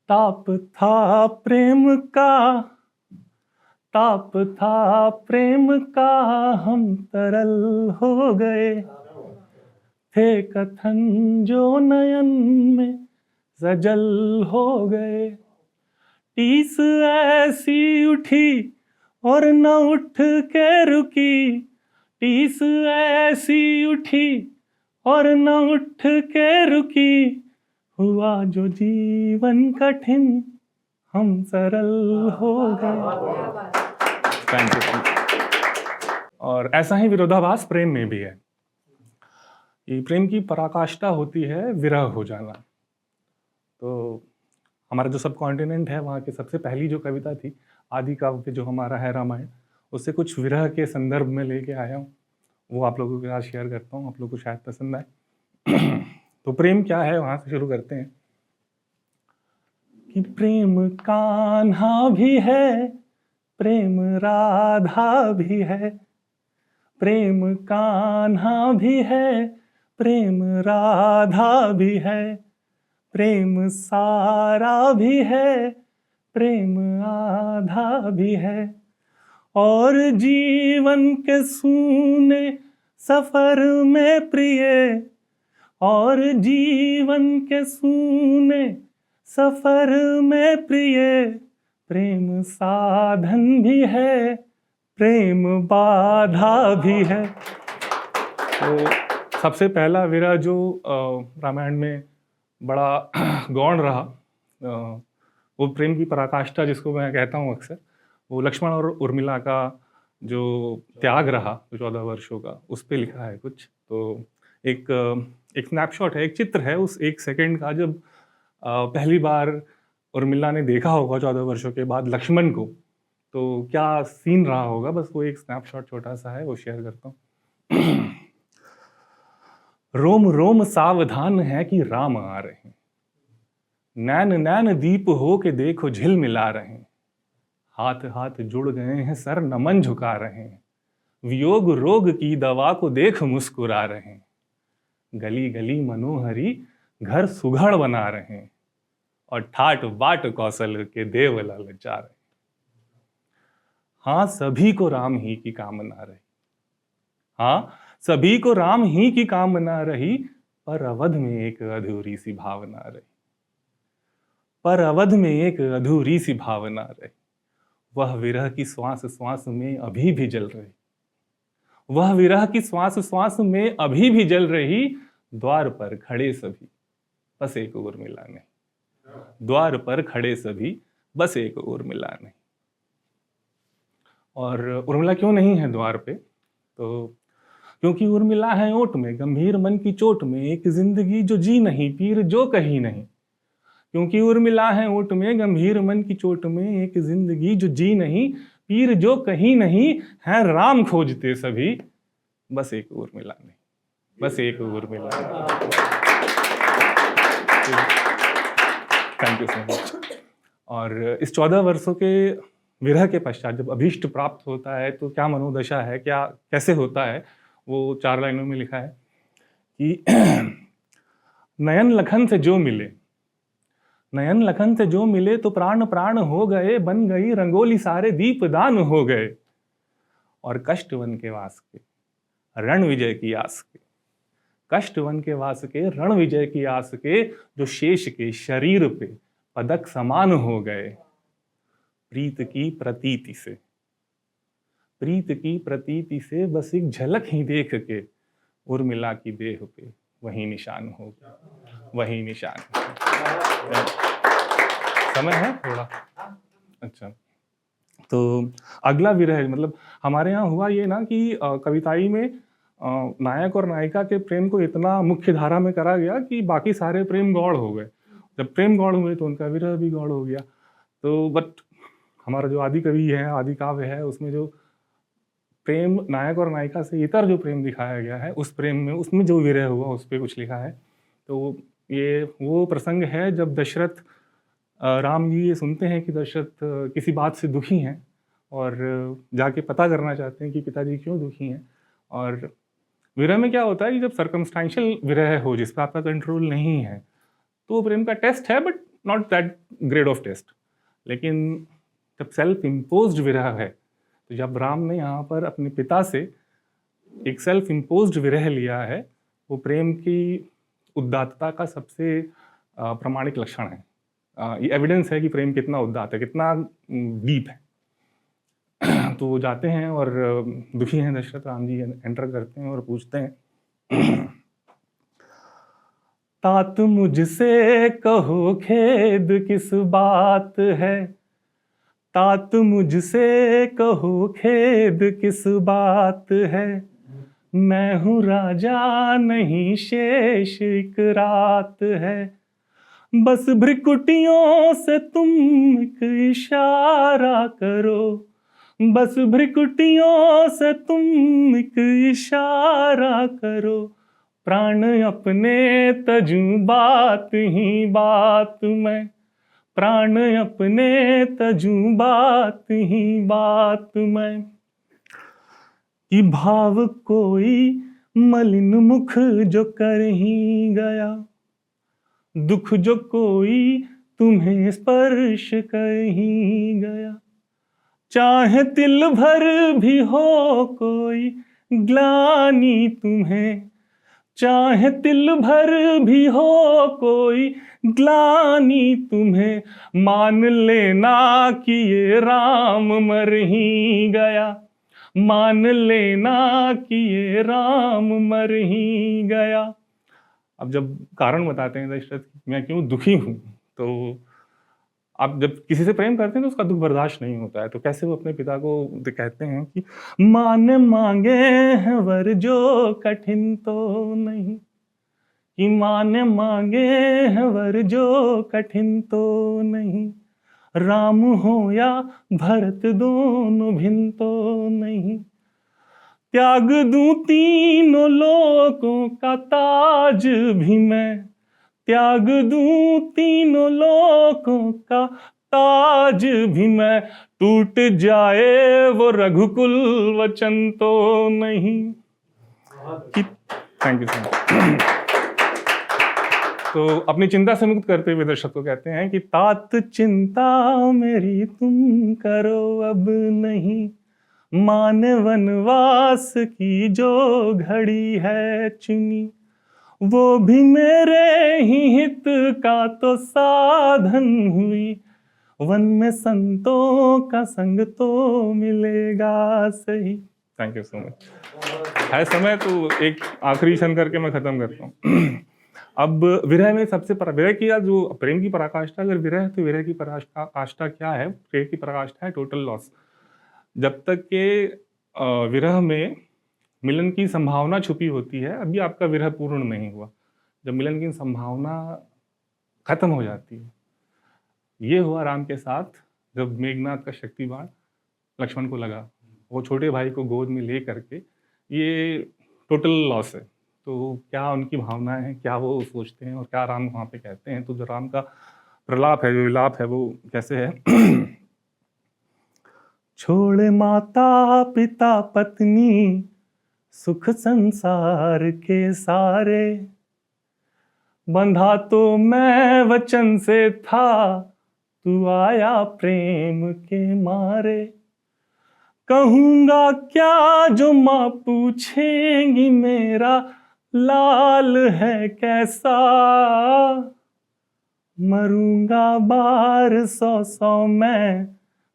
ताप था प्रेम का, ताप था प्रेम का, हम तरल हो गए। थे कथन जो नयन में सजल हो गए। टीस ऐसी उठी और न उठ के रुकी। टीस ऐसी उठी और न उठ के रुकी। हुआ जो जीवन कठिन, हम सरल हो गए। Thank you. और ऐसा ही विरोधाभास प्रेम में भी है। ये प्रेम की पराकाष्ठा होती है विरह हो जाना। तो हमारा जो सब कॉन्टिनेंट है, वहाँ की सबसे पहली जो कविता थी आदि काव्य जो हमारा है रामायण, उससे कुछ विरह के संदर्भ में लेके आया हूँ। वो आप लोगों के साथ शेयर करता हूँ, आप लोगों को शायद पसंद आए। तो प्रेम क्या है, वहाँ से शुरू करते हैं कि प्रेम कान्हा भी है, प्रेम राधा भी है। प्रेम कान्हा भी है, प्रेम राधा भी है। प्रेम सारा भी है, प्रेम आधा भी है। और जीवन के सूने सफर में प्रिय, और जीवन के सूने सफर में प्रिय। प्रेम साधन भी है, प्रेम बाधा भी है। तो सबसे पहला विरह जो रामायण में बड़ा गौण रहा, वो प्रेम की पराकाष्ठा जिसको मैं कहता हूँ अक्सर, वो लक्ष्मण और उर्मिला का जो त्याग रहा 14 वर्षों का, उस पे लिखा है कुछ। तो एक स्नैपशॉट है, एक चित्र है उस एक सेकंड का, जब पहली बार उर्मिला ने देखा होगा 14 वर्षों के बाद लक्ष्मण को, तो क्या सीन रहा होगा, बस वो एक स्नैपशॉट छोटा सा है, वो शेयर करता हूँ। रोम रोम सावधान है कि राम आ रहे हैं। नैन नैन दीप हो के देखो झिलमिला रहे हैं। हाथ हाथ जुड़ गए हैं, सर नमन झुका रहे हैं। वियोग रोग की दवा को देख मुस्कुरा रहे हैं। गली गली मनोहरी घर सुघड़ बना रहे हैं। और ठाट बाट कौशल के देव ललचा रहे। हाँ, सभी को राम ही की कामना रही। हाँ, सभी को राम ही की कामना रही, पर अवध में एक अधूरी सी भावना रही। पर अवध में एक अधूरी सी भावना रही। वह विरह की श्वास श्वास में अभी भी जल रही। वह विरह की श्वास श्वास में अभी भी जल रही। द्वार पर खड़े सभी, बस एक उर्मिला नहीं। द्वार पर खड़े सभी, बस एक उर्मिला नहीं। और उर्मिला क्यों नहीं है द्वार पे? तो क्योंकि उर्मिला है ओट में, गंभीर मन की चोट में, एक जिंदगी जो जी नहीं, पीर जो कहीं नहीं। क्योंकि उर्मिला है ओट में, गंभीर मन की चोट में, एक जिंदगी जो जी नहीं, पीर जो कहीं नहीं। है राम खोजते सभी, बस एक उर्मिला नहीं। बस एक Urmila. Thank you so much. और इस 14 वर्षों के विरह के पश्चात जब अभीष्ट प्राप्त होता है, तो क्या मनोदशा है, क्या कैसे होता है, वो 4 लाइनों में लिखा है कि नयन लखन से जो मिले, नयन लखन से जो मिले, तो प्राण प्राण हो गए, बन गई रंगोली सारे दीपदान हो गए। और कष्ट वन के वास के, रण विजय की आस के, कष्ट वन के वास के, रण विजय की आस के, जो शेष के शरीर पे पदक समान हो गए। प्रीत की प्रतीति से, प्रीत की प्रतीति से, बस एक झलक ही देख के, उर्मिला की देह पे वही निशान हो गया, वही निशान। समय है थोड़ा? अच्छा, तो अगला विरह, मतलब हमारे यहाँ हुआ ये ना कि कविताई में नायक और नायिका के प्रेम को इतना मुख्य धारा में करा गया कि बाकी सारे प्रेम गौड़ हो गए। जब प्रेम गौड़ हुए तो उनका विरह भी गौड़ हो गया। तो बट हमारा जो आदि कवि है, आदि काव्य है, उसमें जो प्रेम नायक और नायिका से इतर जो प्रेम दिखाया गया है, उस प्रेम में, उसमें जो विरह हुआ उस पर कुछ लिखा है। तो ये वो प्रसंग है जब दशरथ, राम जी ये सुनते हैं कि दशरथ किसी बात से दुखी हैं, और जाके पता करना चाहते हैं कि पिताजी क्यों दुखी हैं। और विरह में क्या होता है कि जब सर्कमस्टांशियल विरह हो, जिस पर आपका कंट्रोल नहीं है, तो वो प्रेम का टेस्ट है, but not that grade of test. लेकिन जब सेल्फ इम्पोज्ड विरह है, तो जब राम ने यहाँ पर अपने पिता से एक सेल्फ इम्पोज्ड विरह लिया है, वो प्रेम की उदात्तता का सबसे प्रामाणिक लक्षण है। ये एविडेंस है कि प्रेम कितना उदात्त है, कितना डीप है। तो वो जाते हैं और दुखी हैं दशरथ, राम जी एंटर करते हैं और पूछते हैं, तात मुझसे कहो खेद किस बात है, तात मुझसे कहो खेद किस बात है, मैं हूँ राजा नहीं शेष एक रात है, बस भ्रिकुटियों से तुम एक इशारा करो, बस भ्रिकुटियों से तुम एक इशारा करो, प्राण अपने तजूं बात ही बात में, प्राण अपने तजूं बात ही बात में, कि भाव कोई मलिन मुख जो कर ही गया, दुख जो कोई तुम्हें स्पर्श कर ही गया, चाहे तिल भर भी हो कोई ग्लानि तुम्हें, चाहे तिल भर भी हो कोई ग्लानि तुम्हें, मान लेना कि ये राम मर ही गया, मान लेना कि ये राम मर ही गया। अब जब कारण बताते हैं दशरथ, मैं क्यों दुखी हूँ, तो आप जब किसी से प्रेम करते हैं तो उसका दुख बर्दाश्त नहीं होता है, तो कैसे वो अपने पिता को कहते हैं कि मान मांगे हैं वर जो कठिन तो नहीं, कि मान मांगे हैं वर जो कठिन तो नहीं, राम हो या भरत दोनों भिन्न तो नहीं, त्याग दूं तीनों लोकों का ताज भी मैं, त्याग दूं तीनों लोकों का ताज भी मैं, टूट जाए वो रघुकुल वचन तो नहीं। Thank you so much. तो अपनी चिंता से मुक्त करते हुए दर्शक को कहते हैं कि तात चिंता मेरी तुम करो अब नहीं, मान वनवास की जो घड़ी है चुनी, वो भी मेरे ही हित का तो साधन हुई, वन में संतों का संग तो मिलेगा सही। Thank you so much. है समय तो एक आखिरी क्षण करके मैं खत्म करता हूँ। अब विरह में सबसे विरह की जो प्रेम की पराकाष्ठा, अगर विरह है तो विरह की पराकाष्ठा क्या है? प्रेम की पराकाष्ठा है टोटल लॉस। जब तक के विरह में मिलन की संभावना छुपी होती है, अभी आपका विरह पूर्ण नहीं हुआ। जब मिलन की संभावना खत्म हो जाती है, ये हुआ राम के साथ जब मेघनाथ का शक्ति बाण लक्ष्मण को लगा, वो छोटे भाई को गोद में ले करके, ये टोटल लॉस है। तो क्या उनकी भावनाएं हैं, क्या वो सोचते हैं और क्या राम वहाँ पे कहते हैं? तो जो राम का प्रलाप है, जो विलाप है, वो कैसे है? छोड़ माता पिता पत्नी सुख संसार के सारे, बंधा तो मैं वचन से था, तू आया प्रेम के मारे, कहूँगा क्या जो माँ पूछेंगी, मेरा लाल है कैसा, मरूंगा बार सौ सौ मैं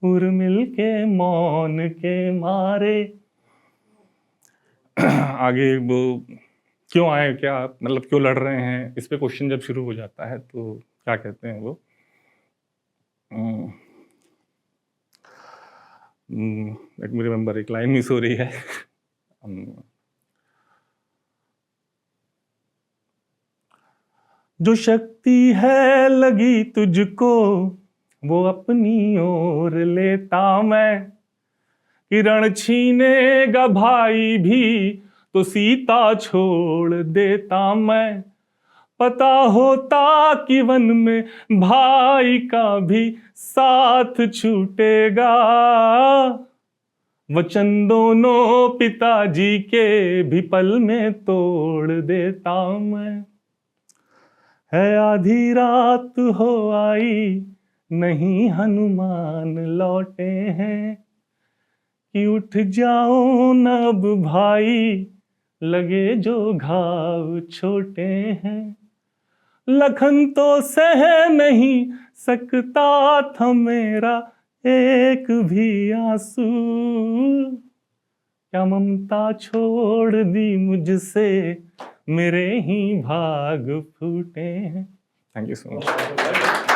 उर्मिल के मौन के मारे। आगे वो क्यों आए, क्या मतलब क्यों लड़ रहे हैं, इस पे क्वेश्चन जब शुरू हो जाता है तो क्या कहते हैं वो, लेट मी रिमेम्बर, एक लाइन मिस हो रही है। जो शक्ति है लगी तुझको वो अपनी ओर लेता मैं, किरण छीनेगा भाई भी तो सीता छोड़ देता मैं, पता होता कि वन में भाई का भी साथ छूटेगा, वचन दोनों पिताजी के भी पल में तोड़ देता मैं। है आधी रात हो आई, नहीं हनुमान लौटे हैं, कि उठ जाओ न अब भाई, लगे जो घाव छोटे हैं। लखन तो सह नहीं सकता था मेरा एक भी आंसू, क्या ममता छोड़ दी मुझसे, मेरे ही भाग फूटे हैं। Thank you so much.